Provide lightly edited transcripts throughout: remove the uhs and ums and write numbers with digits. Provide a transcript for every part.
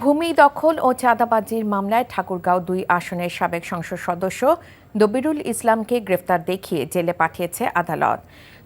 ভূমি দখল ও চাঁদাবাজির মামলায় ঠাকুরগাঁও ২ আসনের সাবেক সংসদ সদস্য দবিরুল ইসলামকে গ্রেফতার দেখিয়ে জেলে পাঠিয়েছে আদালত।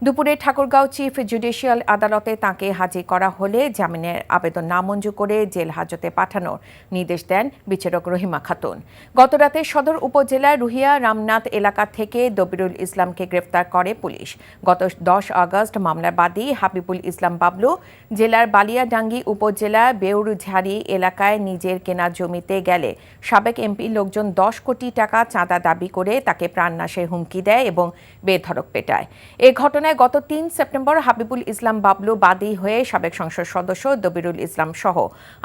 দুপুরে ঠাকুরগাঁও চিফ জুডিশিয়াল আদালতে তাঁকে হাজির করা হলে জামিনের আবেদন নামঞ্জুর করে জেল হাজতে পাঠানোর নির্দেশ দেন বিচারক রহিমা খাতুন। গতরাতে সদর উপজেলার রুহিয়া রামনাথ এলাকা থেকে দবিরুল ইসলামকে গ্রেফতার করে পুলিশ। গত ১০ আগস্ট মামলার বাদী হাবিবুল ইসলাম বাবলু জেলার বালিয়াডাঙ্গি উপজেলা বেউরঝাড়ি এলাকায় নিজের কেনা জমিতে গেলে সাবেক এমপি লোকজন ১০ কোটি টাকা চাঁদা দাবি করে তাকে প্রাণনাশের হুমকি দেয় এবং বেধড়ক পেটায়। এ ঘটনায় গত ৩ সেপ্টেম্বর হাবিবুল ইসলাম বাবলু বাদী হয়ে সাবেক সংসদ সদস্য দবিরুল ইসলাম সহ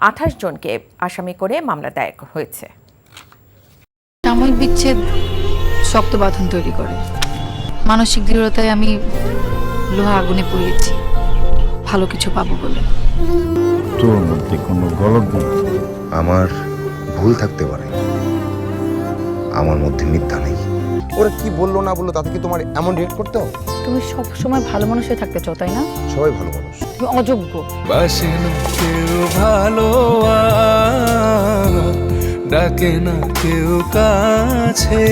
২৮ জনকে আসামি করে মামলা দায়ের হয়েছে। সাময়িক বিচ্ছেদ শক্ত বাঁধন তৈরি করে। মানসিক দৃঢ়তায় আমি লোহা আগুনে পুড়িয়েছি ভালো কিছু পাবো বলে। তোর মধ্যে কোনো গলদ নেই। আমার ভুল থাকতে পারে, আমার মধ্যে মিথ্যা নেই। ওরা কি বললো না বললো তাতে কি তোমার এমন রিয়েক্ট করতে হবে? তুমি সব সময় ভালো মানুষ হয়ে থাকতে চাও, তাই না? সবাই ভালো মানুষ। তুমি অযোগ্য। বাসে না কেউ ভালো, ডাকে না কেউ কাছে।